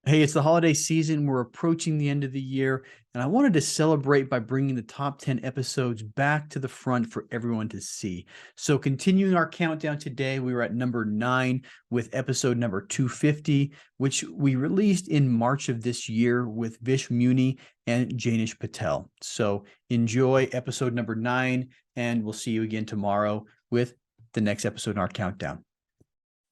Hey, it's the holiday season. We're approaching the end of the year, and I wanted to celebrate by bringing the top 10 episodes back to the front for everyone to see. So, continuing our countdown today, we were at number 9 with episode number 250, which we released in March of this year with Vish Muni and Jaynish Patel. So, enjoy episode number 9, and we'll see you again tomorrow with the next episode in our countdown.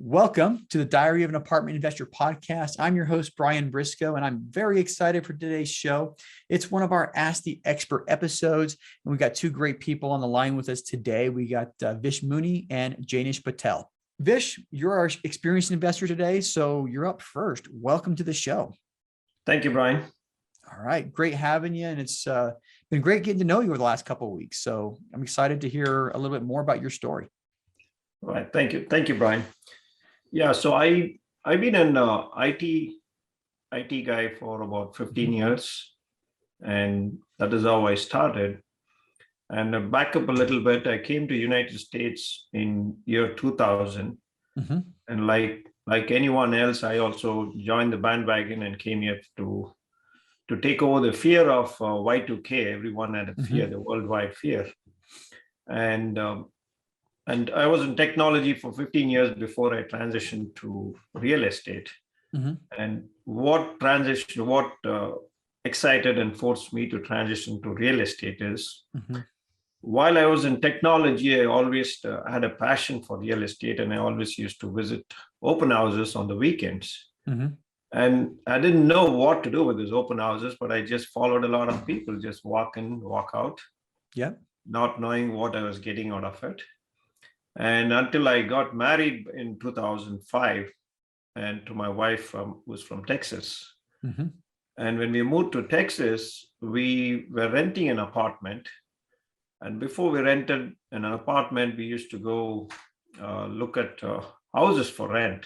Welcome to the Diary of an Apartment Investor podcast. I'm your host, Brian Briscoe, and I'm very excited for today's show. It's one of our Ask the Expert episodes, and we've got two great people on the line with us today. We got Vish Muni and Jaynish Patel. Vish, you're our experienced investor today, so you're up first. Welcome to the show. Thank you, Brian. All right, great having you, and it's been great getting to know you over the last couple of weeks. So I'm excited to hear a little bit more about your story. All right, thank you, Brian. Yeah, so I've been an IT guy for about 15 years, and that is how I started. And back up a little bit, I came to United States in year 2000, and like anyone else, I also joined the bandwagon and came here to take over the fear of Y2K. Everyone had a fear, the worldwide fear, and I was in technology for 15 years before I transitioned to real estate. And what excited and forced me to transition to real estate is, while I was in technology, I always had a passion for real estate, and I always used to visit open houses on the weekends. And I didn't know what to do with these open houses, but I just followed a lot of people, just walk in, walk out, not knowing what I was getting out of it. And until I got married in 2005, and to my wife who's from Texas. And when we moved to Texas, we were renting an apartment. And before we rented an apartment, we used to go look at houses for rent.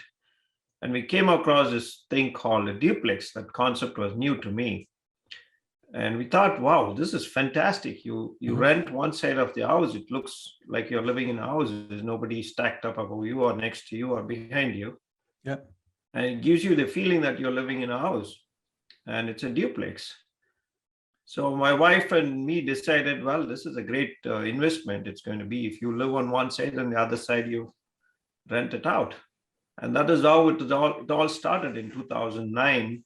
And we came across this thing called a duplex. That concept was new to me. And we thought, wow, this is fantastic. You rent one side of the house. It looks like you're living in a house. There's nobody stacked up above you or next to you or behind you. And it gives you the feeling that you're living in a house. And it's a duplex. So my wife and me decided, well, this is a great investment. It's going to be if you live on one side and the other side, you rent it out. And that is how it all started in 2009.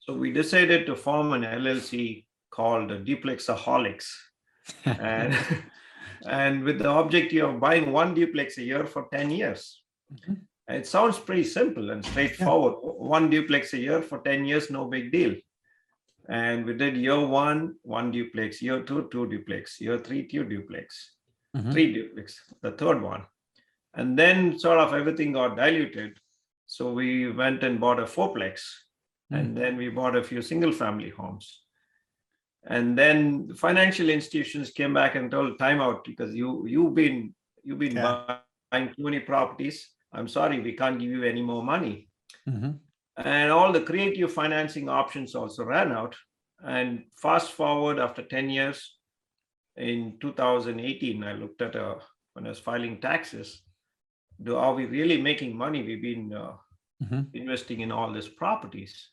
So we decided to form an LLC called Duplexaholics, and with the objective of buying one duplex a year for 10 years. It sounds pretty simple and straightforward. One duplex a year for 10 years, no big deal. And we did year 1, 1 duplex, year 2, 2 duplex, year 3, 2 duplex, 3 duplex, the third one. And then sort of everything got diluted. So we went and bought a 4-plex. And then we bought a few single family homes. And then the financial institutions came back and told time out because you've been buying too many properties. I'm sorry, we can't give you any more money. And all the creative financing options also ran out. And fast forward after 10 years, in 2018, I looked at when I was filing taxes, are we really making money? We've been investing in all these properties.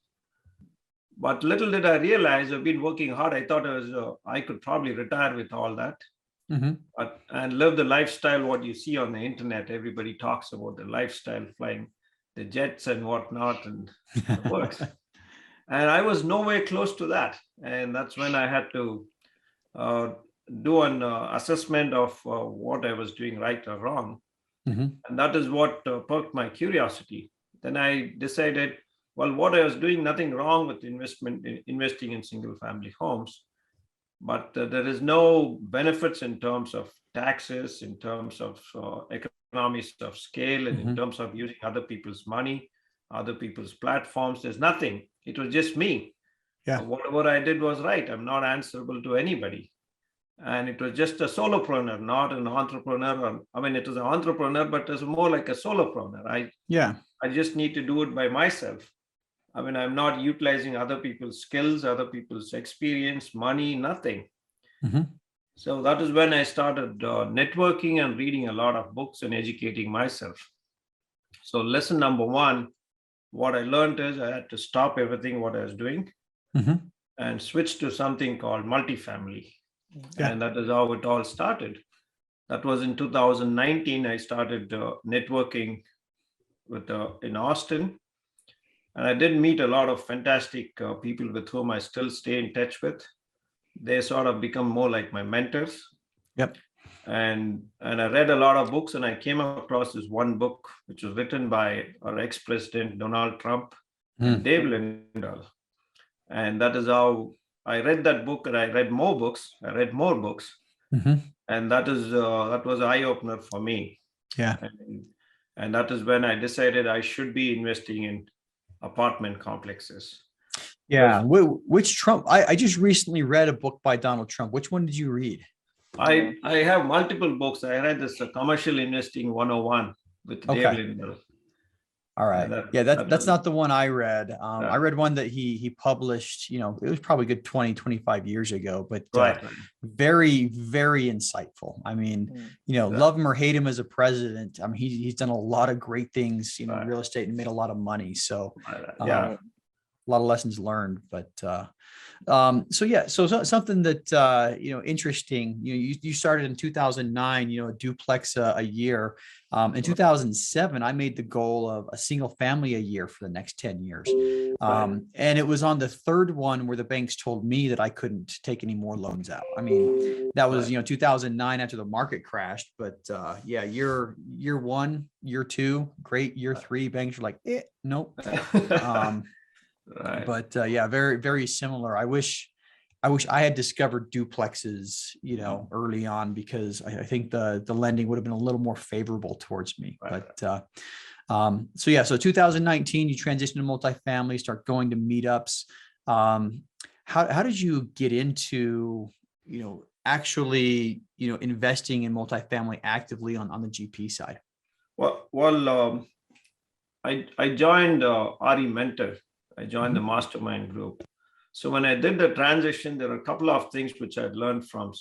But little did I realize, I've been working hard. I thought I could probably retire with all that and live the lifestyle, what you see on the internet. Everybody talks about the lifestyle, flying the jets and whatnot, and it works. And I was nowhere close to that. And that's when I had to do an assessment of what I was doing right or wrong. And that is what perked my curiosity. Then I decided, well, what I was doing, nothing wrong with investing in single family homes, but there is no benefits in terms of taxes, in terms of economies of scale, and in terms of using other people's money, other people's platforms. There's nothing. It was just me. Whatever I did was right. I'm not answerable to anybody. And it was just a solopreneur, not an entrepreneur. I mean, it was an entrepreneur, but it was more like a solopreneur. I just need to do it by myself. I mean, I'm not utilizing other people's skills, other people's experience, money, nothing. So that is when I started networking and reading a lot of books and educating myself. So lesson number 1 what I learned is I had to stop everything what I was doing Mhm. and switch to something called multifamily. Yeah. And that is how it all started. That was in 2019. I started networking with in Austin, and I did meet a lot of fantastic people with whom I still stay in touch with. They sort of become more like my mentors. Yep. And I read a lot of books, and I came across this one book which was written by our ex-president Donald Trump and Mm. Dave Lindahl. And that is how I read that book, and I read more books. I read more books, Mhm. and that was an eye opener for me. Yeah. And that is when I decided I should be investing in apartment complexes. Yeah. Because Which Trump? I just recently read a book by Donald Trump. Which one did you read? I have multiple books. I read this Commercial Investing 101 with Dave Okay. Lindahl. All right. Yeah, that's not the one I read. I read one that he published, it was probably good 20, 25 years ago, but right. very, very insightful. I mean, love him or hate him as a president. I mean, he's done a lot of great things, Right. real estate, and made a lot of money. So Yeah. a lot of lessons learned, but so something that interesting. You started in 2009. A duplex a year. In 2007, I made the goal of a single family a year for the next 10 years. And it was on the third one where the banks told me that I couldn't take any more loans out. I mean, that was 2009 after the market crashed. But year one, year two, great. Year three, banks were like, nope. Right. But very, very similar. I wish I had discovered duplexes, early on, because I think the lending would have been a little more favorable towards me. Right. But so 2019, you transitioned to multifamily, start going to meetups. How did you get into, actually, investing in multifamily actively on the GP side? Well, I joined RE Mentor. I joined the mastermind group. So when I did the transition, there are a couple of things which I learned from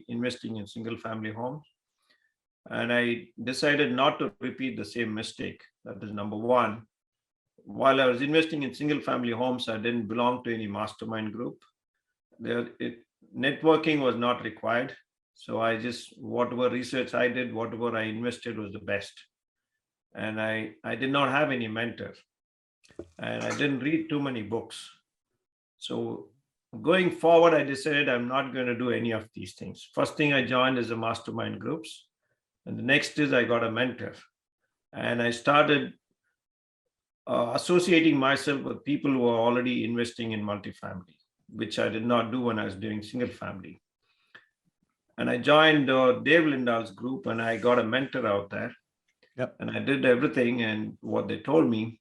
investing in single family homes. And I decided not to repeat the same mistake. That is number one. While I was investing in single family homes, I didn't belong to any mastermind group. Networking was not required. So whatever research I did, whatever I invested was the best. And I did not have any mentor. And I didn't read too many books. So going forward, I decided I'm not going to do any of these things. First thing I joined is the mastermind groups. And the next is I got a mentor. And I started associating myself with people who are already investing in multifamily, which I did not do when I was doing single family. And I joined Dave Lindahl's group, and I got a mentor out there. Yep. And I did everything and what they told me.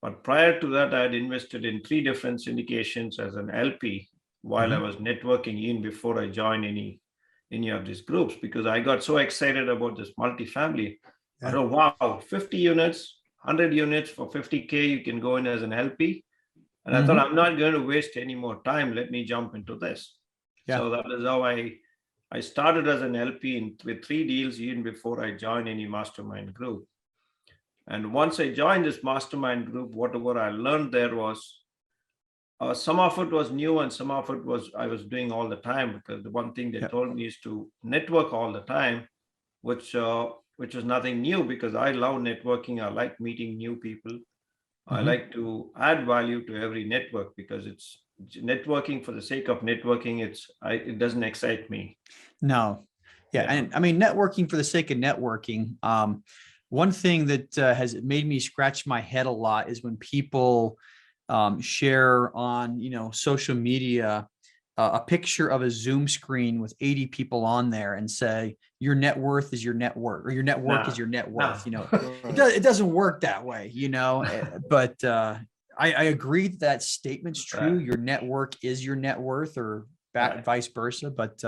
But prior to that, I had invested in 3 different syndications as an LP while I was networking in before I joined any of these groups, because I got so excited about this multifamily. Yeah. I thought, wow, 50 units, 100 units for 50K, you can go in as an LP. And I thought, I'm not going to waste any more time. Let me jump into this. Yeah. So that is how I started as an LP with 3 deals even before I joined any mastermind group. And once I joined this mastermind group, whatever I learned there was, some of it was new and some of it was I was doing all the time, because the one thing they told me is to network all the time, which was nothing new, because I love networking. I like meeting new people. I like to add value to every network, because it's networking for the sake of networking. It doesn't excite me. No. Yeah. And I mean, networking for the sake of networking. One thing that has made me scratch my head a lot is when people share on, social media a picture of a Zoom screen with 80 people on there and say, your net worth is your net worth, or your network is your net worth. It doesn't work that way, but I agree that statement's true. Your network is your net worth, or vice versa. But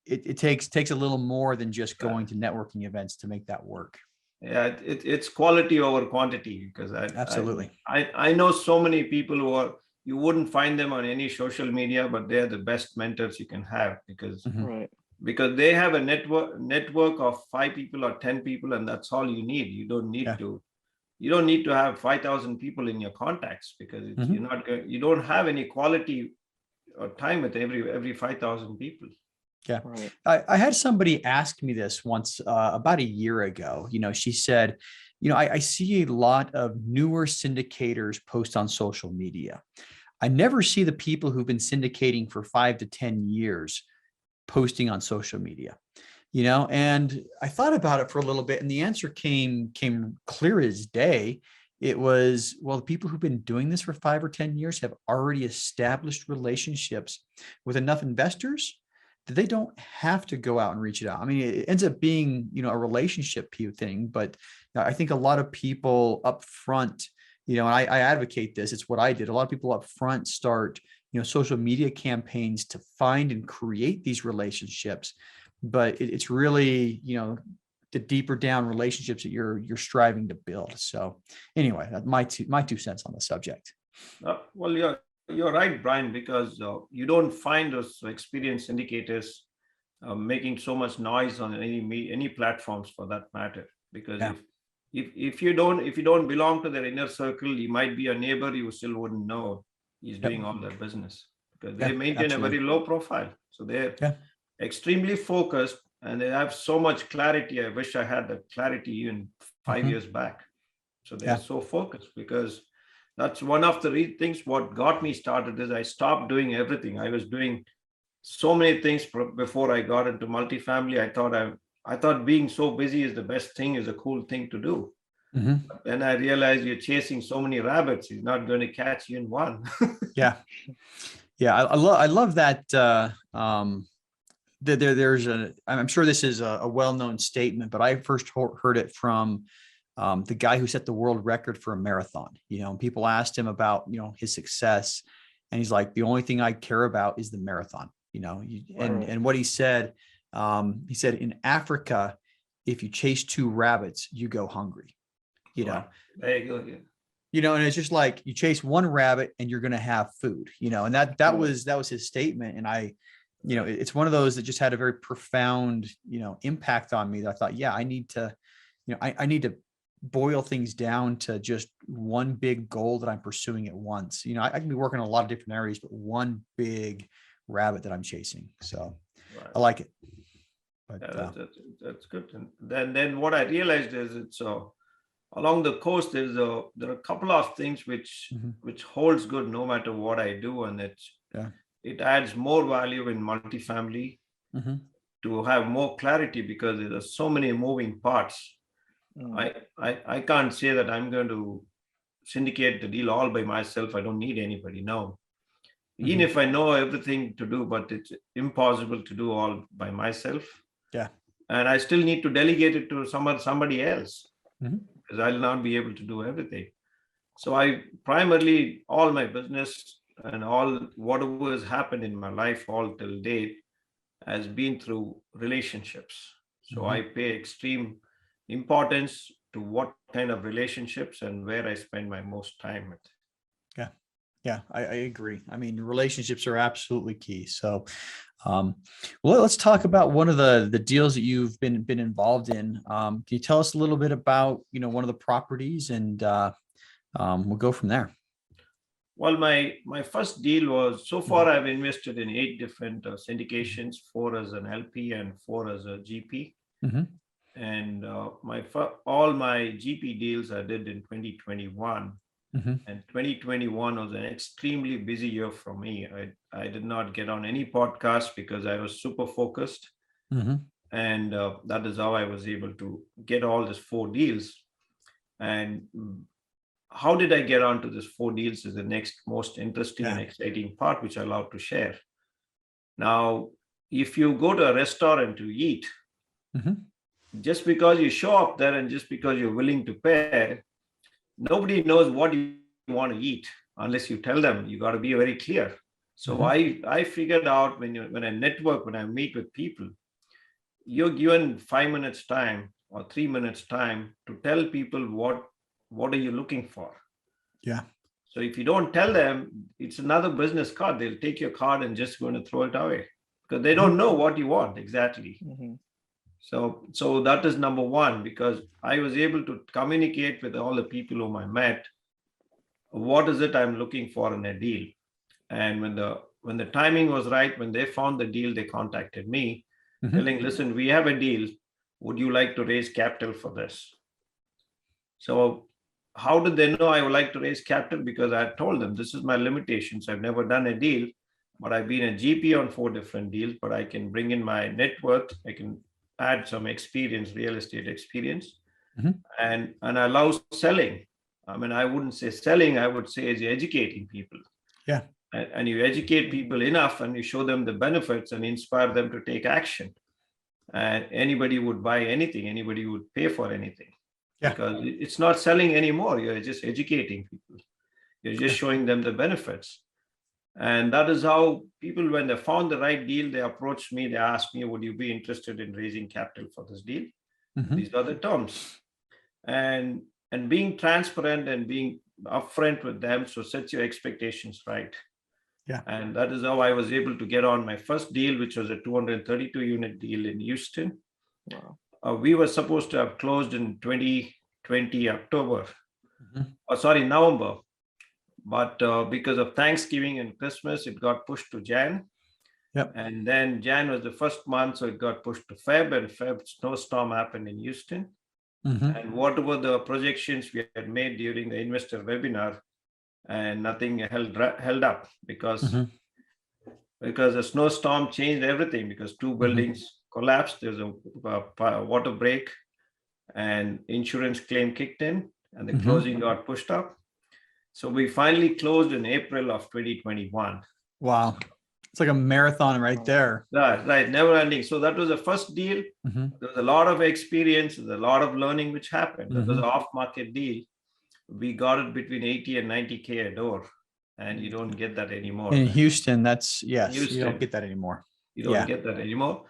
it takes a little more than just going to networking events to make that work. Yeah, it's quality over quantity, because absolutely. I know so many people who you wouldn't find them on any social media, but they're the best mentors you can have, because because they have a network of 5 people or 10 people, and that's all you need. You don't need to you don't need to have 5,000 people in your contacts, because you don't have any quality or time with every 5,000 people. Yeah. Right. I had somebody ask me this once about a year ago. She said, I see a lot of newer syndicators post on social media. I never see the people who've been syndicating for 5 to 10 years posting on social media, and I thought about it for a little bit, and the answer came clear as day. It was, well, the people who've been doing this for 5 or 10 years have already established relationships with enough investors that they don't have to go out and reach it out. I mean, it ends up being, a relationship thing, but I think a lot of people up front, and I advocate this, it's what I did. A lot of people up front start, social media campaigns to find and create these relationships, but it's really, the deeper down relationships that you're striving to build. So anyway, my 2 cents on the subject. Well, you're right, Brian, because you don't find those experienced indicators making so much noise on any platforms, for that matter. Because if you don't belong to their inner circle, you might be a neighbor, you still wouldn't know he's doing all that business, because they maintain a very low profile. So they're extremely focused, and they have so much clarity. I wish I had that clarity even 5 years back. So they're so focused, because that's one of the things what got me started is I stopped doing everything. I was doing so many things before I got into multifamily. I thought being so busy is the best thing, is a cool thing to do. But then I realized you're chasing so many rabbits, he's not going to catch you in one. Yeah. I love that. I'm sure this is a well-known statement, but I first heard it from the guy who set the world record for a marathon. And people asked him about, his success, and he's like, the only thing I care about is the marathon, and what he said in Africa, if you chase 2 rabbits, you go hungry, There you go. And it's just like you chase 1 rabbit and you're going to have food, and that was his statement. And it's one of those that just had a very profound, impact on me, that I thought, I need to, I need to boil things down to just one big goal that I'm pursuing at once. I can be working in a lot of different areas, but one big rabbit that I'm chasing. So I like it. But, that's good. And then what I realized is it's along the coast, there are a couple of things which holds good no matter what I do, and it adds more value in multifamily to have more clarity, because there are so many moving parts. I can't say that I'm going to syndicate the deal all by myself. I don't need anybody. No. Even if I know everything to do, but it's impossible to do all by myself. Yeah. And I still need to delegate it to somebody else, because I'll not be able to do everything. So I primarily, all my business and all whatever has happened in my life all till date has been through relationships. So I pay extreme importance to what kind of relationships and where I spend my most time with. Yeah, I agree. I mean, relationships are absolutely key. So, well, let's talk about one of the deals that you've been involved in. Can you tell us a little bit about, one of the properties, and we'll go from there. Well, my first deal was, so far I've invested in 8 different syndications, 4 as an LP and 4 as a GP. And all my GP deals I did in 2021. And 2021 was an extremely busy year for me. I did not get on any podcast because I was super focused. And that is how I was able to get all these 4 deals. And how did I get onto these 4 deals is the next most interesting and exciting part, which I love to share. Now, if you go to a restaurant to eat, just because you show up there and just because you're willing to pay, nobody knows what you want to eat unless you tell them. You got to be very clear. So I figured out when I network, when I meet with people, you're given 5 minutes time or 3 minutes time to tell people what are you looking for. Yeah. So if you don't tell them, it's another business card. They'll take your card and just going to throw it away because they don't know what you want exactly. So that is number one, because I was able to communicate with all the people whom I met. What is it I'm looking for in a deal? And when the timing was right, when they found the deal, they contacted me, telling, listen, we have a deal. Would you like to raise capital for this? So how did they know I would like to raise capital? Because I had told them, this is my limitations. I've never done a deal, but I've been a GP on 4 different deals, but I can bring in my net worth. I can add some experience, real estate experience, and I love selling. I mean, I wouldn't say selling, I would say is educating people. Yeah. And you educate people enough and you show them the benefits and inspire them to take action. And anybody would buy anything, anybody would pay for anything. Yeah. Because it's not selling anymore. You're just educating people. You're just showing them the benefits. And that is how people, when they found the right deal, they approached me. They asked me, would you be interested in raising capital for this deal? These are the terms. And being transparent and being upfront with them, so set your expectations right. Yeah. And that is how I was able to get on my first deal, which was a 232 unit deal in Houston. Wow. We were supposed to have closed in 2020 October, November. But because of Thanksgiving and Christmas, it got pushed to Jan. Yep. And then Jan was the first month, so it got pushed to Feb, and Feb snowstorm happened in Houston. And whatever the projections we had made during the investor webinar, and nothing held up because a snowstorm changed everything, because 2 buildings collapsed. There's a water break, and insurance claim kicked in, and the closing got pushed up. So we finally closed in April of 2021. Wow. It's like a marathon right there. Right. Never ending. So that was the first deal. There was a lot of experience, a lot of learning which happened. That was an off-market deal. We got it between 80 and 90K a door, and you don't get that anymore. In Houston, you don't get that anymore. You don't get that anymore.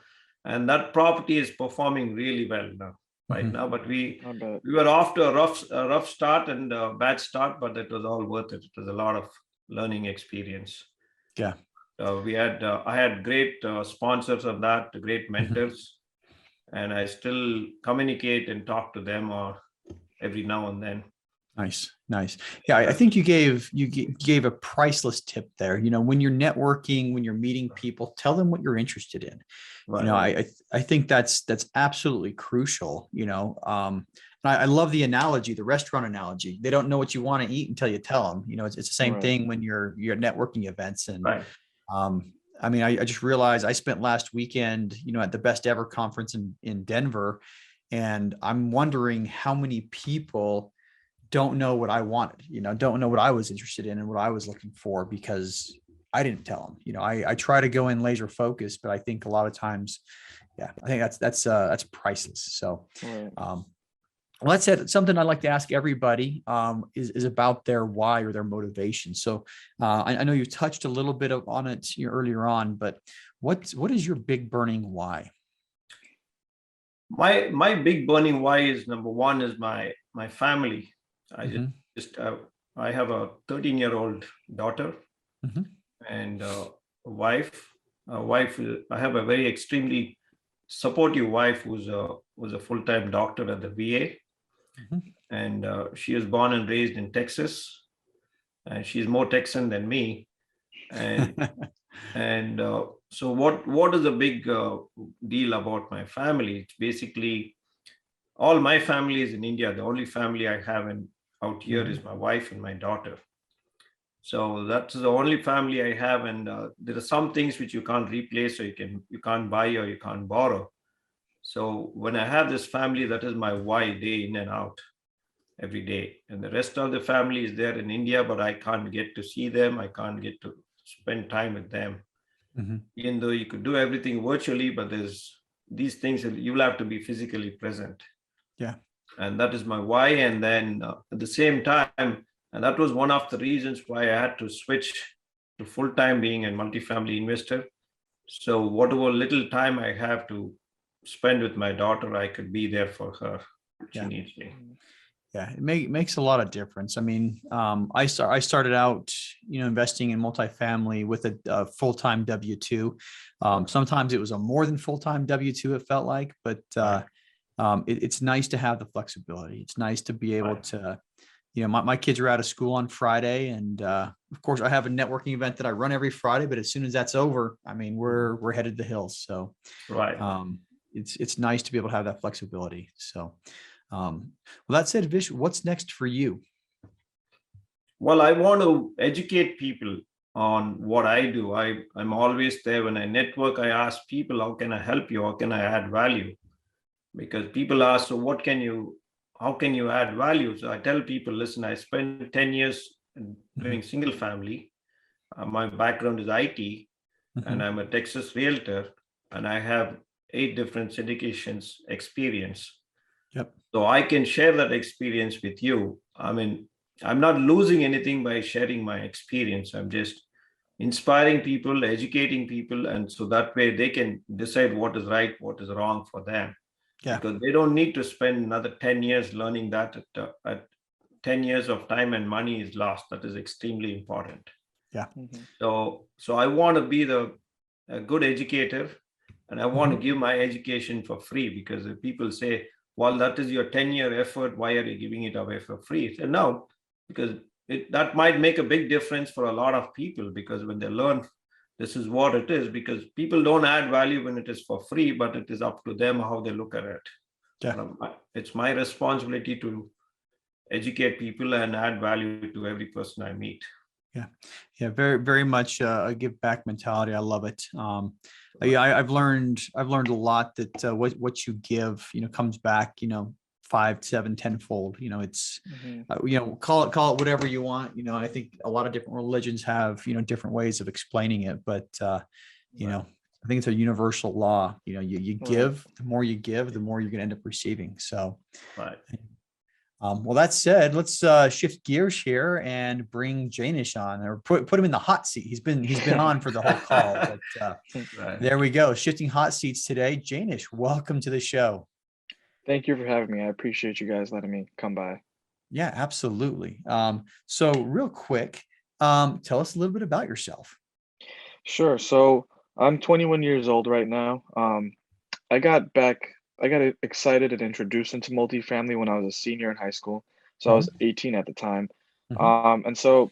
And that property is performing really well now, right now. But we were off to a rough start and a bad start, but it was all worth it. It was a lot of learning experience. Yeah. I had great sponsors of that, great mentors, and I still communicate and talk to them every now and then. Nice. Yeah, I think you gave a priceless tip there. When you're networking, when you're meeting people, tell them what you're interested in. Right. I think that's absolutely crucial. I love the analogy, the restaurant analogy. They don't know what you want to eat until you tell them. It's the same thing when you're at networking events. And I just realized I spent last weekend, at the Best Ever conference in Denver, and I'm wondering how many people don't know what I wanted, don't know what I was interested in and what I was looking for, because I didn't tell them. I try to go in laser focused, but I think a lot of times, I think that's priceless. So, well, that said, something I'd like to ask everybody is about their why or their motivation. So I know you touched a little bit on it earlier on, but what is your big burning why? My big burning why is, number one, is my family. I have a 13-year-old daughter and a wife. I have a very extremely supportive wife who's a full-time doctor at the VA. And she was born and raised in Texas, and she's more Texan than me. And so what is the big deal about my family? It's basically all my family is in India. The only family I have out here is my wife and my daughter. So that's the only family I have, and there are some things which you can't replace, or you can't buy, or you can't borrow. So when I have this family, that is my why, day in and out, every day. And the rest of the family is there in India, but I can't get to see them. I can't get to spend time with them. Even though you could do everything virtually, but there's these things that you'll have to be physically present. Yeah. And that is my why. And then at the same time, and that was one of the reasons why I had to switch to full-time being a multifamily investor. So whatever little time I have to spend with my daughter, I could be there for her. She needs me. Yeah, it makes a lot of difference. I mean, I started out, investing in multifamily with a full-time W-2. Sometimes it was a more than full-time W-2, it felt like, but Right. it's nice to have the flexibility. It's nice to be able Right. to, my kids are out of school on Friday, and of course I have a networking event that I run every Friday, but as soon as that's over, I mean, we're headed to the hills. So Right. um, it's nice to be able to have that flexibility. So well, that said, Vish, what's next for you? Well, I want to educate people on what I do. I'm always there when I network. I ask people, how can I help you? How can I add value? Because people ask, so what can you, how can you add value? So I tell people, listen, I spent 10 years doing Mhm, single family. My background is IT, and mhm. I'm a Texas realtor, and I have 8 different syndications experience. Yep. So I can share that experience with you. I mean, I'm not losing anything by sharing my experience. I'm just inspiring people, educating people, and so that way they can decide what is right, what is wrong for them, Yeah. because they don't need to spend another 10 years learning that. At 10 years of time and money is lost. That is extremely important. Yeah. Hmm. So I want to be a good educator, and I want to Mhm. give my education for free, because if people say, well, that is your 10-year effort, why are you giving it away for free? I said, no, because that might make a big difference for a lot of people, because when they learn this is what it is, because people don't add value when it is for free, but it is up to them how they look at it. Yeah. It's my responsibility to educate people and add value to every person I meet. Yeah. Yeah. Very, very much a give back mentality. I love it. Yeah, I've learned a lot that what you give, comes back, 5, 7, 10-fold. It's, Hmm. call it whatever you want. I think a lot of different religions have, different ways of explaining it, but Right. I think it's a universal law. You Right. give, the more you give, the more you're going to end up receiving. So, Right. well, that said, let's shift gears here and bring Jaynish on, or put him in the hot seat. He's been on for the whole call, but Right. there we go. Shifting hot seats today. Jaynish, welcome to the show. Thank you for having me. I appreciate you guys letting me come by. Yeah, absolutely. So real quick, tell us a little bit about yourself. Sure. So I'm 21 years old right now. I got back, I got excited and introduced into multifamily when I was a senior in high school. So I was Hmm. 18 at the time. Hmm. And so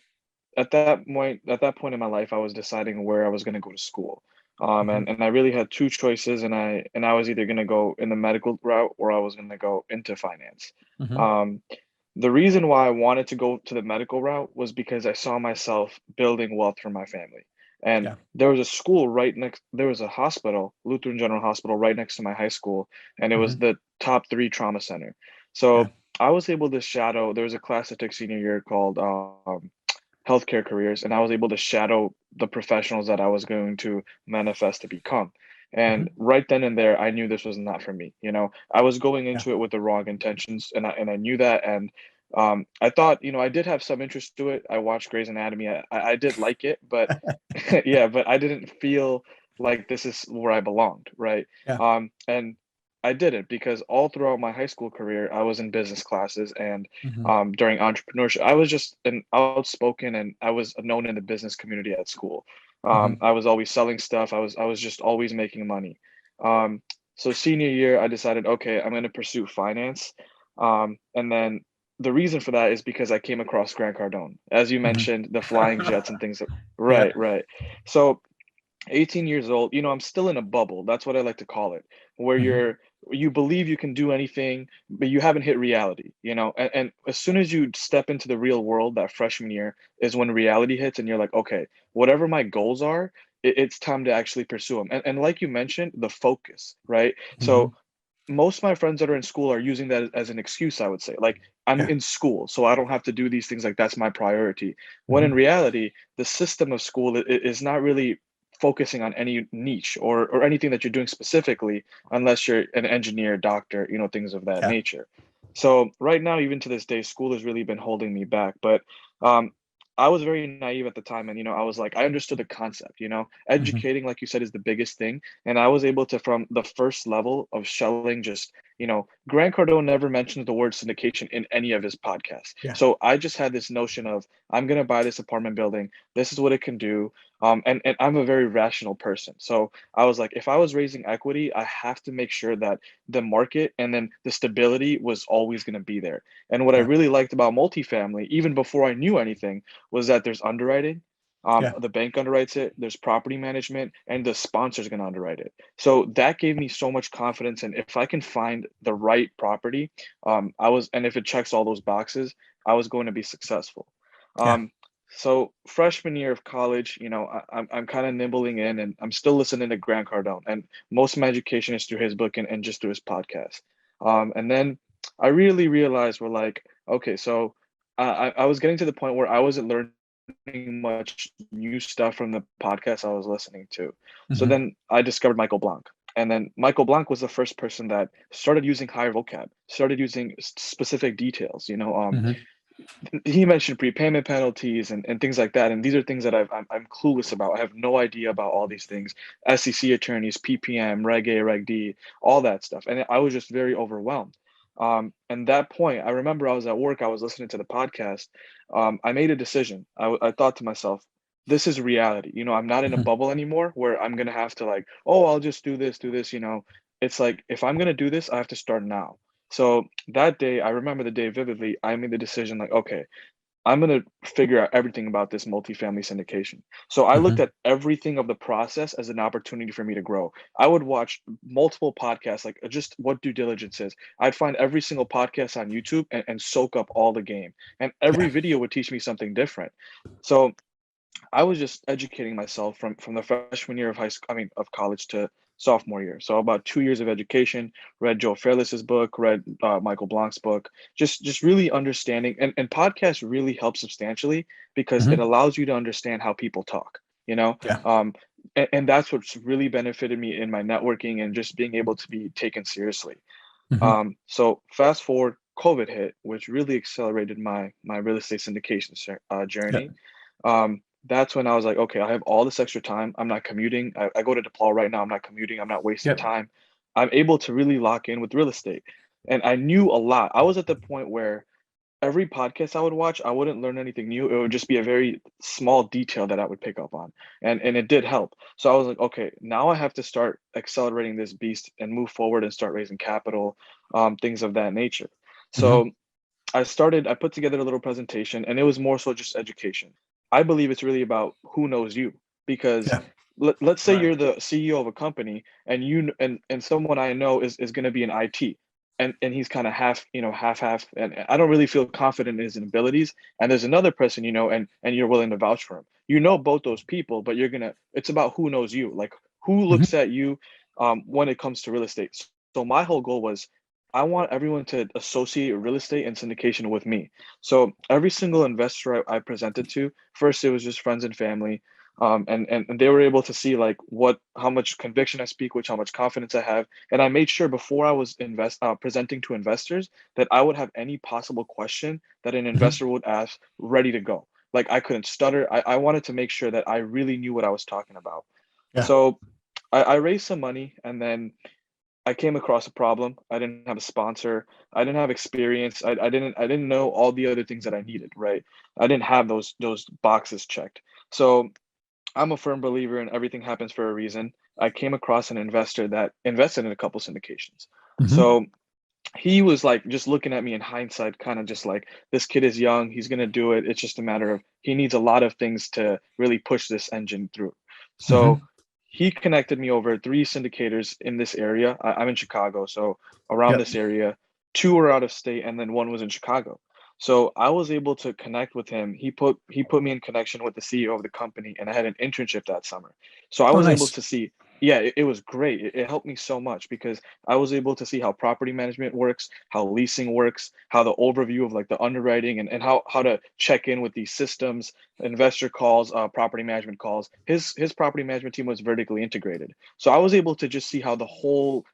at that point in my life, I was deciding where I was going to go to school. Hmm. And I really had two choices, and I was either going to go in the medical route or I was going to go into finance. Hmm. Um, the reason why I wanted to go to the medical route was because I saw myself building wealth for my family. And Yeah. there was a school right next, there was a hospital, Lutheran General Hospital, right next to my high school, and it was Hmm. the top three trauma center. Yeah. So I was able to shadow, there was a class I took senior year called healthcare careers, and I was able to shadow the professionals that I was going to manifest to become. And Hmm. right then and there, I knew this was not for me. I was going Yeah. into it with the wrong intentions, and I knew that. And I thought, I did have some interest to it. I watched Grey's Anatomy. I did like it, but yeah, but I didn't feel like this is where I belonged, right? Yeah. And I didn't, because all throughout my high school career, I was in business classes, and Hmm. during entrepreneurship, I was just an outspoken, and I was known in the business community at school. Hmm. I was always selling stuff. I was just always making money. Um, so senior year, I decided, okay, I'm going to pursue finance. And then the reason for that is because I came across Grant Cardone, as you Hmm. mentioned, the flying jets and things. Yeah. Right, right. So 18 years old, I'm still in a bubble. That's what I like to call it, where Hmm. you believe you can do anything, but you haven't hit reality. And as soon as you step into the real world, that freshman year is when reality hits, and you're like, okay, whatever my goals are, it's time to actually pursue them. And like you mentioned, the focus, right? Hmm. So most of my friends that are in school are using that as an excuse, I would say. Like, I'm Yeah. in school, so I don't have to do these things. Like, that's my priority. When in Hmm. reality, the system of school is not really focusing on any niche or anything that you're doing specifically, unless you're an engineer, doctor, things of that Yeah. nature. So right now, even to this day, school has really been holding me back. But um, I was very naive at the time, and I was like, I understood the concept. Hmm. Educating, like you said, is the biggest thing, and I was able to, from the first level of shelling just Grant Cardone never mentions the word syndication in any of his podcasts. Yeah. So I just had this notion of, I'm going to buy this apartment building. This is what it can do. And I'm a very rational person. So I was like, if I was raising equity, I have to make sure that the market and then the stability was always going to be there. And what I Yeah. really liked about multifamily, even before I knew anything, was that there's underwriting. Yeah. The bank underwrites it, there's property management, and the sponsor's going to underwrite it. So that gave me so much confidence. And if I can find the right property, and if it checks all those boxes, I was going to be successful. Yeah. So freshman year of college, I'm kind of nibbling in, and I'm still listening to Grant Cardone, and most of my education is through his book and just through his podcast. And then I really realized we're like, okay, so I was getting to the point where I wasn't learning much new stuff from the podcast I was listening to. So Mhm. then I discovered Michael Blanc. And then Michael Blanc was the first person that started using higher vocab, started using specific details. Mhm. He mentioned prepayment penalties and things like that. And these are things that I'm clueless about. I have no idea about all these things. SEC attorneys, PPM, Reg A, Reg D, all that stuff. And I was just very overwhelmed. And that point, I remember I was at work, I was listening to the podcast. I made a decision. I thought to myself, this is reality. I'm not in a Mhm. bubble anymore where I'm going to have to like, oh, I'll just do this, do this. It's like, if I'm going to do this, I have to start now. So that day, I remember the day vividly. I made the decision like, okay, I'm going to figure out everything about this multifamily syndication. So I looked Mhm. at everything of the process as an opportunity for me to grow. I would watch multiple podcasts, like just what due diligence is. I'd find every single podcast on YouTube and soak up all the game. And every Yeah. video would teach me something different. So I was just educating myself from the freshman year of high school, of college to sophomore year. So about 2 years of education, read Joe Fairless's book, read Michael Blanc's book, just really understanding. And podcast really helps substantially because it Mhm. allows you to understand how people talk, you know? Yeah. And that's what's really benefited me in my networking and just being able to be taken seriously. Mhm. So fast forward, COVID hit, which really accelerated my real estate syndication Yeah. journey. That's when I was like, okay, I have all this extra time. I'm not commuting. I go to DePaul right now. I'm not commuting. I'm not wasting Yep. time. I'm able to really lock in with real estate. And I knew a lot. I was at the point where every podcast I would watch, I wouldn't learn anything new. It would just be a very small detail that I would pick up on. And it did help. So I was like, okay, now I have to start accelerating this beast and move forward and start raising capital, things of that nature. Mhm. So I put together a little presentation, and it was more so just education. I believe it's really about who knows you, because Yeah. let's say Right. you're the CEO of a company, and and someone I know is going to be in IT, and he's kind of half, and I don't really feel confident in his abilities. And there's another person, and you're willing to vouch for him. Both those people, but it's about who knows you, like who Mhm. looks at you when it comes to real estate. So my whole goal was, I want everyone to associate real estate and syndication with me. So every single investor I presented to, first it was just friends and family, and they were able to see like how much conviction I speak with, how much confidence I have, and I made sure before I was presenting to investors that I would have any possible question that an Mhm. investor would ask ready to go. Like I couldn't stutter. I wanted to make sure that I really knew what I was talking about. Yeah. So I raised some money, and then I came across a problem. I didn't have a sponsor. I didn't have experience. I didn't know all the other things that I needed, right? I didn't have those boxes checked. So I'm a firm believer in everything happens for a reason. I came across an investor that invested in a couple syndications. Mhm. So he was like just looking at me in hindsight, kind of just like, this kid is young, he's gonna do it. It's just a matter of he needs a lot of things to really push this engine through. So Mhm. he connected me over three syndicators in this area. I'm in Chicago, so around Yep. this area, two were out of state, and then one was in Chicago. So I was able to connect with him. He put me in connection with the CEO of the company, and I had an internship that summer. So I Oh, was able nice. to see, yeah, it was great. It helped me so much because I was able to see how property management works, how leasing works, how the overview of like the underwriting and how to check in with these systems, investor calls, property management calls. His property management team was vertically integrated. So I was able to just see how the whole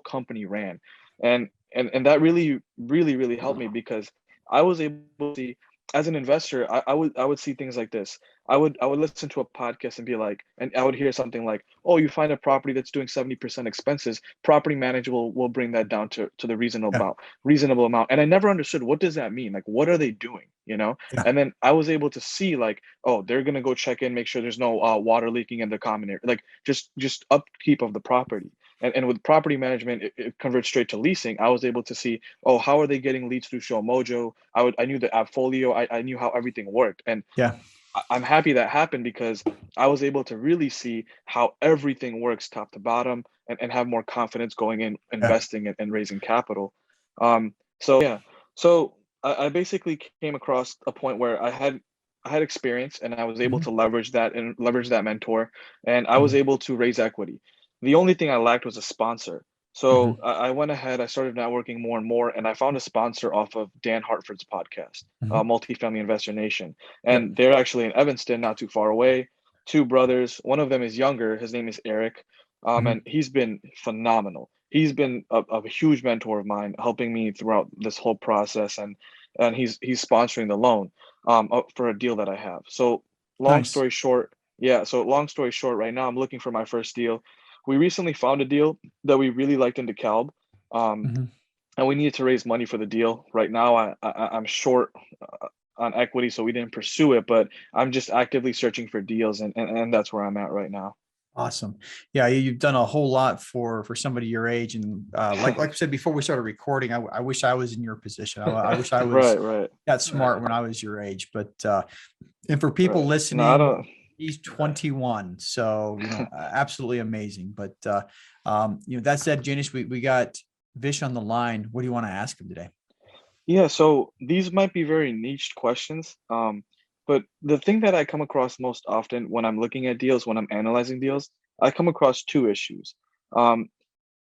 company ran. And that really, really, really helped me because I was able to see as an investor, I would see things like this. I would listen to a podcast and be like, and I would hear something like, "Oh, you find a property that's doing 70% expenses, property manager will bring that down to the Yeah. reasonable amount." And I never understood, what does that mean? Like, what are they doing? Yeah. And then I was able to see, like, oh, they're gonna go check in, make sure there's no water leaking in the common area, like just upkeep of the property. And with property management, it converts straight to leasing. I was able to see, oh, how are they getting leads through Show Mojo? I knew the Appfolio. I knew how everything worked, and Yeah. I'm happy that happened because I was able to really see how everything works top to bottom, and have more confidence going in Yeah. investing and raising capital. So yeah, so I basically came across a point where I had experience, and I was able Mhm. to leverage that and leverage that mentor, and I was Mhm. able to raise equity. The only thing I lacked was a sponsor. So Mhm. I went ahead, I started networking more and more, and I found a sponsor off of Dan Hartford's podcast, Mhm. Multifamily Investor Nation. Yep. And they're actually in Evanston, not too far away. Two brothers. One of them is younger. His name is Eric, Mhm. and he's been phenomenal. He's been a huge mentor of mine, helping me throughout this whole process, and he's sponsoring the loan for a deal that I have. So long Nice. story short, yeah. So long story short, right now I'm looking for my first deal. We recently found a deal that we really liked in DeKalb, um, Mhm. and we needed to raise money for the deal. Right now, I'm short on equity, so we didn't pursue it. But I'm just actively searching for deals, and that's where I'm at right now. Awesome. Yeah, you've done a whole lot for somebody your age, and like I said before we started recording, I wish I was in your position. I wish I was Right, right, that smart when I was your age. But and for people right. No, I listening, don't. he's 21, so absolutely amazing. But that said, Janice, we got Vish on the line. What do you want to ask him today? Yeah, so these might be very niche questions, but the thing that I come across most often when I'm looking at deals, when I'm analyzing deals, I come across two issues. Um,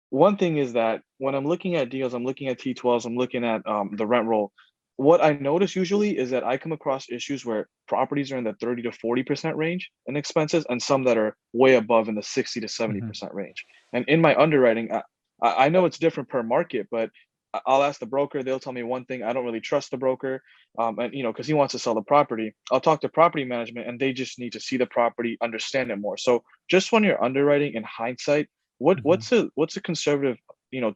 One thing is that when I'm looking at deals, I'm looking at T12s, I'm looking at the rent roll. What I notice usually is that I come across issues where properties are in the 30 to 40% range in expenses, and some that are way above in the 60 to Mhm. 70% range. And in my underwriting, I know it's different per market, but I'll ask the broker, they'll tell me one thing. I don't really trust the broker, and because he wants to sell the property. I'll talk to property management, and they just need to see the property, understand it more. So just when you're underwriting in hindsight, Mhm. what's a conservative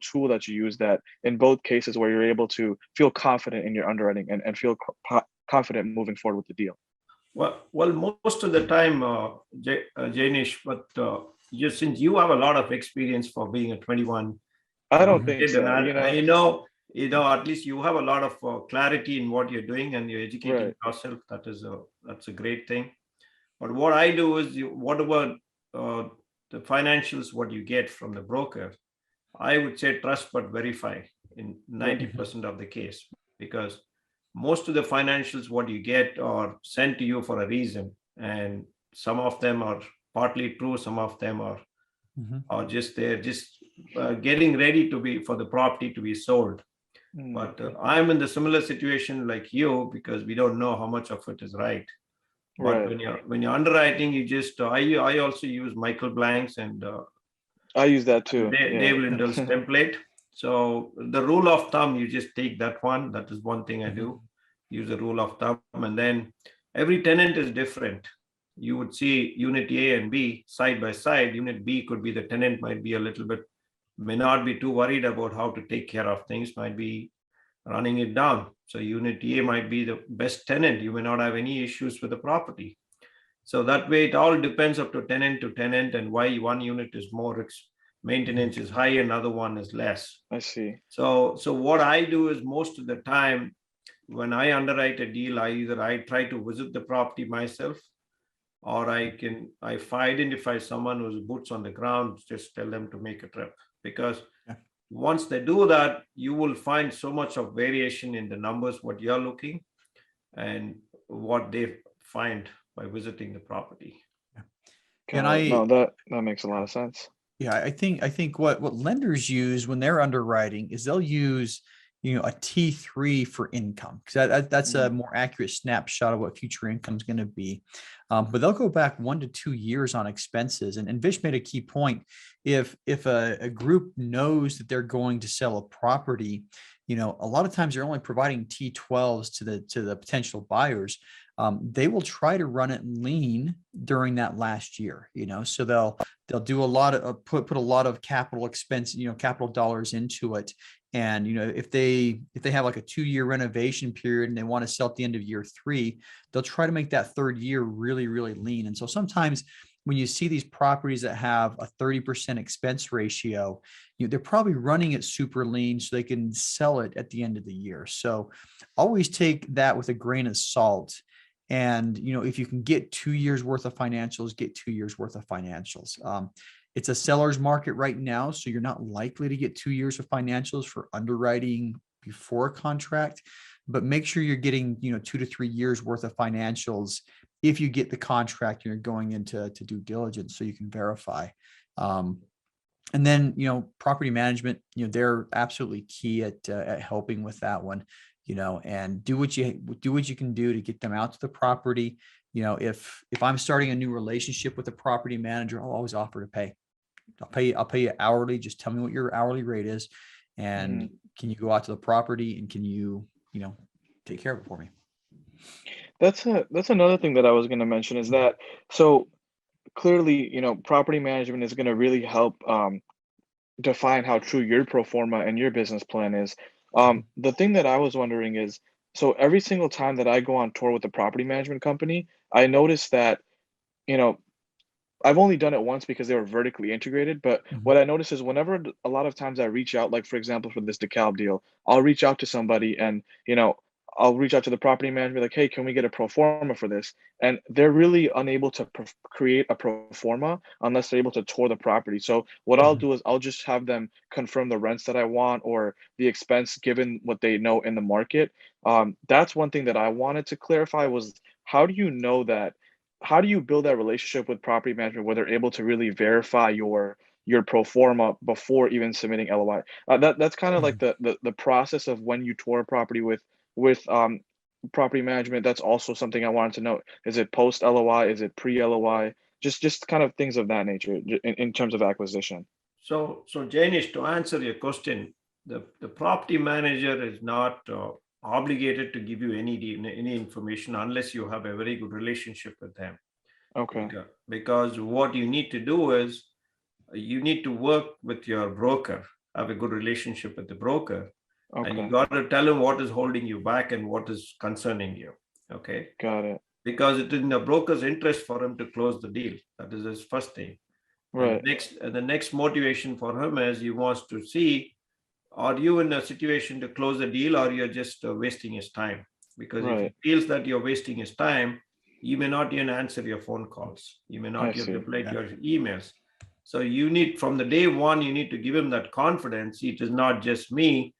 tool that you use that in both cases where you're able to feel confident in your underwriting, and feel confident moving forward with the deal? Well, most of the time, Jaynish, but since you have a lot of experience for being a 21 I don't Mhm. think kid, and so. at least you have a lot of clarity in what you're doing, and you're educating Right. yourself. That's a great thing. But what I do is, whatever the financials, what you get from the broker, I would say trust but verify in Mhm. 90% of the case, because most of the financials what you get are sent to you for a reason, and some of them are partly true, some of them Mhm. are just they're just getting ready to be for the property to be sold. Mm, But I'm in the similar situation like you, because we don't know how much of it is right. But right. when you're underwriting, you just I also use Michael Blank's and I use that too. Dave Yeah. Lindel's template. So the rule of thumb, you just take that one. That is one thing I Mhm. do. Use a rule of thumb, and then every tenant is different. You would see unit A and B side by side. Unit B could be the tenant might be a little bit, may not be too worried about how to take care of things, might be running it down. So unit A might be the best tenant. You may not have any issues with the property. So that way, it all depends up to tenant, and why one unit is more, its Mhm. maintenance is high, another one is less. I see. So what I do is, most of the time when I underwrite a deal, I try to visit the property myself, or if I identify someone who's boots on the ground, just tell them to make a trip. Because Yeah. once they do that, you will find so much of variation in the numbers, what you're looking, and what they find by visiting the property. Yeah. And Got it. No, that makes a lot of sense. yeah, I think what lenders use when they're underwriting is they'll use a T3 for income, because that's a Mm, more accurate snapshot of what future income is going to be. But they'll go back 1 to 2 years on expenses. And Vish made a key point. If a group knows that they're going to sell a property, a lot of times they're only providing T12s to the potential buyers. They will try to run it lean during that last year, so they'll do a lot of put a lot of capital expense, capital dollars into it. And, if they have like a 2-year renovation period and they want to sell at the end of year 3, they'll try to make that 3rd year really, really lean. And so sometimes when you see these properties that have a 30% expense ratio, they're probably running it super lean so they can sell it at the end of the year. So always take that with a grain of salt. And, if you can get 2 years worth of financials, get 2 years worth of financials. It's a seller's market right now, so you're not likely to get 2 years of financials for underwriting before a contract, but make sure you're getting, 2 to 3 years worth of financials if you get the contract and you're going into due diligence so you can verify. And then, property management, they're absolutely key at helping with that one, and do what you can do to get them out to the property. If I'm starting a new relationship with a property manager, I'll always offer to pay. I'll pay you hourly. Just tell me what your hourly rate is, and can you go out to the property and can you, take care of it for me? That's another thing that I was going to mention is that, so clearly, property management is going to really help define how true your pro forma and your business plan is. The thing that I was wondering is, so every single time that I go on tour with the property management company, I noticed that, you know, I've only done it once because they were vertically integrated, but what I noticed is whenever a lot of times I reach out, like for example, for this DeKalb deal, I'll reach out to somebody and, I'll reach out to the property manager, like, hey, can we get a pro forma for this? And they're really unable to create a pro forma unless they're able to tour the property. So what I'll do is I'll just have them confirm the rents that I want or the expense given what they know in the market. That's one thing that I wanted to clarify was how do you know that? How do you build that relationship with property management where they're able to really verify your pro forma before even submitting LOI? That's kind of like the process of when you tour a property with property management. That's also something I wanted to know. Is it post LOI? Is it pre LOI? Just kind of things of that nature in terms of acquisition. So Jaynish, to answer your question, the property manager is not obligated to give you any information unless you have a very good relationship with them. Okay. Because what you need to do is you need to work with your broker, have a good relationship with the broker, and you got to tell him what is holding you back and what is concerning you. Okay. Got it. Because it is in the broker's interest for him to close the deal. That is his first thing. Right. And the next motivation for him is he wants to see, are you in a situation to close the deal or you're just wasting his time? Because if he feels that you're wasting his time, you may not even answer your phone calls. You may not even reply to your emails. So you need, from the day one, you need to give him that confidence. It is not just me.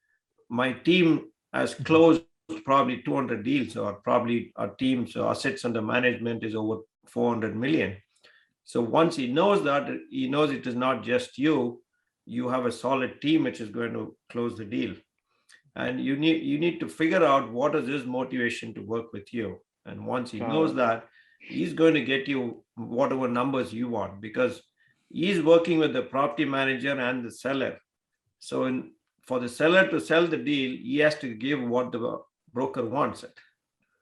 My team has closed probably 200 deals, or probably our team's assets under management is over 400 million. So once he knows that, he knows it is not just you. You have a solid team which is going to close the deal. And you need to figure out what is his motivation to work with you. And once he knows that, he's going to get you whatever numbers you want, because he's working with the property manager and the seller. So for the seller to sell the deal, he has to give what the broker wants it.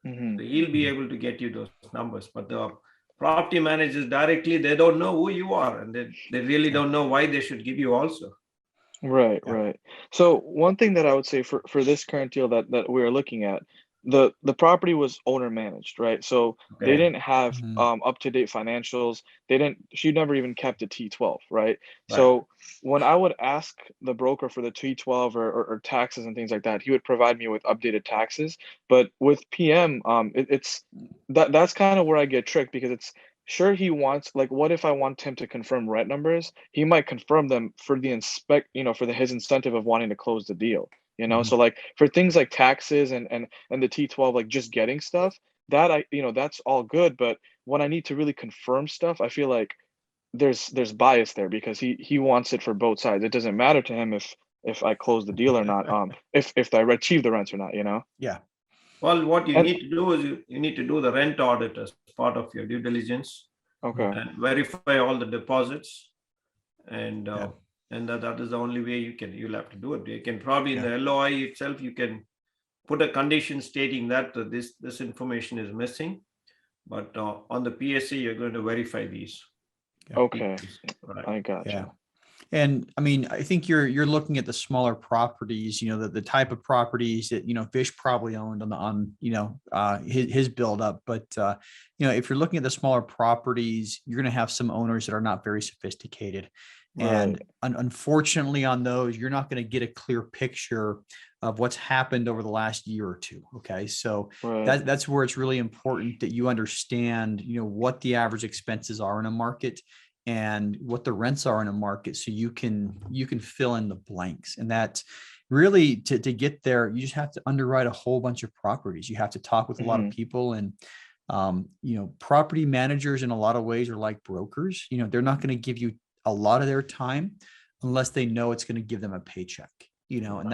So he'll be able to get you those numbers. But the property managers directly, they don't know who you are, and they really don't know why they should give you also. Right. So one thing that I would say for this current deal that we're looking at, the property was owner managed, right? So they didn't have up-to-date financials. She never even kept a T12, right? So when I would ask the broker for the T12 or taxes and things like that, he would provide me with updated taxes. But with PM, that's kind of where I get tricked, because it's sure he wants, like, what if I want him to confirm rent numbers? He might confirm them for the his incentive of wanting to close the deal. So like for things like taxes and the T12, like just getting stuff that that's all good. But when I need to really confirm stuff, I feel like there's bias there, because he wants it for both sides. It doesn't matter to him if I close the deal or not, if I achieve the rents or not, Yeah. Well, what you need to do is you need to do the rent audit as part of your due diligence. Okay. And verify all the deposits. And and that is the only way you'll have to do it. You can probably in the LOI itself, you can put a condition stating that this information is missing, but on the PSA, you're going to verify these. Okay, Right. I gotcha. Yeah. And I mean, I think you're looking at the smaller properties, the type of properties that, Vish probably owned on his build up. But, if you're looking at the smaller properties, you're going to have some owners that are not very sophisticated. And unfortunately on those, you're not going to get a clear picture of what's happened over the last year or two. Okay. So that's where it's really important that you understand, what the average expenses are in a market and what the rents are in a market, so you can fill in the blanks. And that really to get there, you just have to underwrite a whole bunch of properties. You have to talk with a lot of people, and property managers in a lot of ways are like brokers. They're not going to give you a lot of their time unless they know it's going to give them a paycheck, and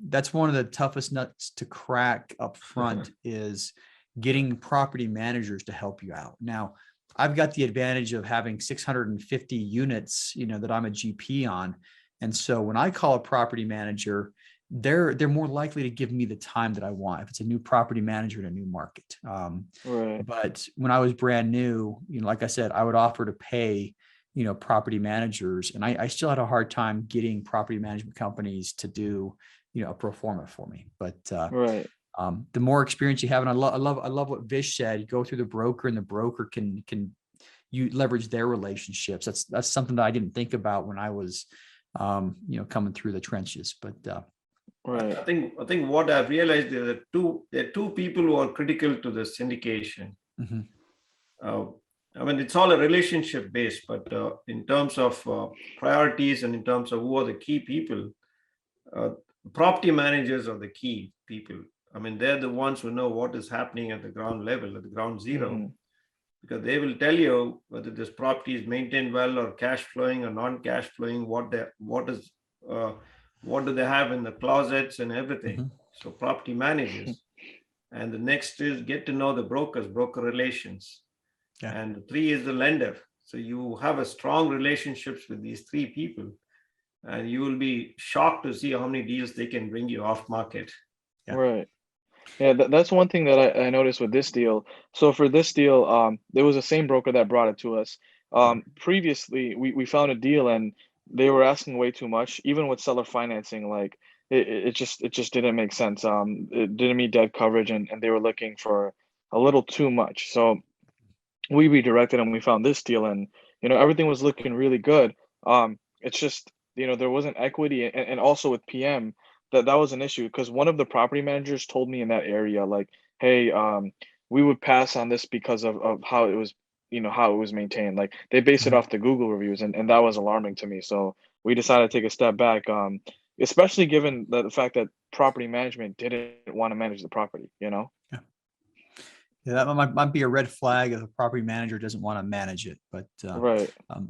that's one of the toughest nuts to crack up front is getting property managers to help you out. Now, I've got the advantage of having 650 units, that I'm a GP on. And so when I call a property manager, they're more likely to give me the time that I want if it's a new property manager in a new market. But when I was brand new, like I said, I would offer to pay, property managers, and I still had a hard time getting property management companies to do, a pro forma for me. But the more experience you have, and I love what Vish said, you go through the broker, and the broker can you leverage their relationships. That's something that I didn't think about when I was, coming through the trenches. But I think what I've realized is that there are two people who are critical to the syndication. I mean, it's all a relationship based, but in terms of priorities and in terms of who are the key people, property managers are the key people. I mean, they're the ones who know what is happening at the ground level, at the ground zero, because they will tell you whether this property is maintained well or cash flowing or non-cash flowing, what do they have in the closets and everything. So property managers. And the next is get to know the brokers, broker relations. And 3 is the lender. So you have a strong relationships with these 3 people, and you will be shocked to see how many deals they can bring you off market. Yeah, that's one thing that I noticed with this deal. So for this deal, there was the same broker that brought it to us. Previously, we found a deal and they were asking way too much, even with seller financing. Like it just didn't make sense. It didn't meet debt coverage, and they were looking for a little too much. So we redirected and we found this deal, and everything was looking really good. It's just there wasn't equity, and also with PM. That was an issue, because one of the property managers told me in that area, like, hey, we would pass on this because of how it was, how it was maintained. Like they base it off the Google reviews, and that was alarming to me. So we decided to take a step back, especially given the fact that property management didn't want to manage the property, Yeah, that might be a red flag if a property manager doesn't want to manage it. But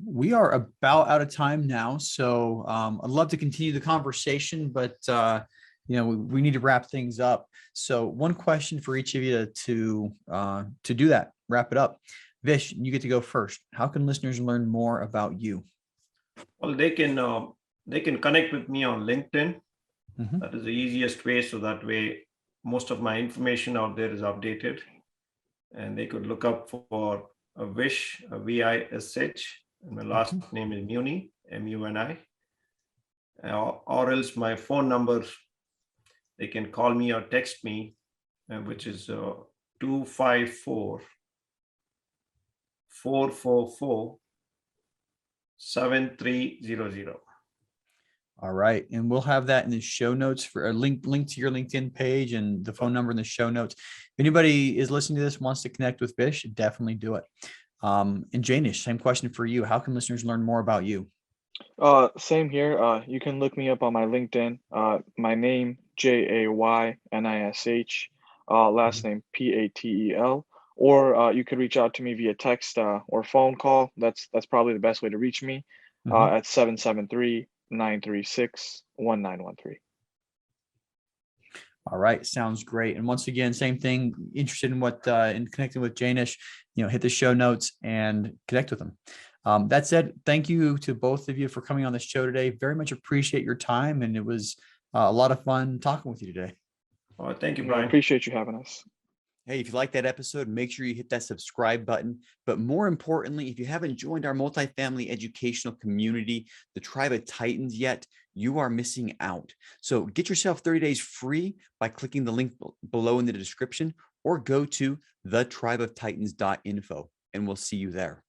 we are about out of time now, so I'd love to continue the conversation, but we need to wrap things up. So one question for each of you to do that, wrap it up. Vish, you get to go first. How can listeners learn more about you? Well, they can connect with me on LinkedIn. That is the easiest way. So that way, most of my information out there is updated. And they could look up for a Vish, a V-I-S-H, and my last name is Muni, M-U-N-I. Or else my phone number, they can call me or text me, which is 254-444-7300. All right. And we'll have that in the show notes for a link to your LinkedIn page and the phone number in the show notes. If anybody is listening to this, wants to connect with Vish, definitely do it. And Jaynish, same question for you. How can listeners learn more about you? Same here. You can look me up on my LinkedIn. My name, Jaynish, last name Patel. Or you could reach out to me via text or phone call. That's probably the best way to reach me at 773-936-1913. All right. Sounds great. And once again, same thing, interested in in connecting with Jaynish, hit the show notes and connect with them. That said, thank you to both of you for coming on the show today. Very much appreciate your time. And it was a lot of fun talking with you today. Oh, thank you, I Brian. appreciate you having us. Hey, if you like that episode, make sure you hit that subscribe button. But more importantly, if you haven't joined our multifamily educational community, the Tribe of Titans yet, you are missing out. So get yourself 30 days free by clicking the link below in the description, or go to thetribeoftitans.info, and we'll see you there.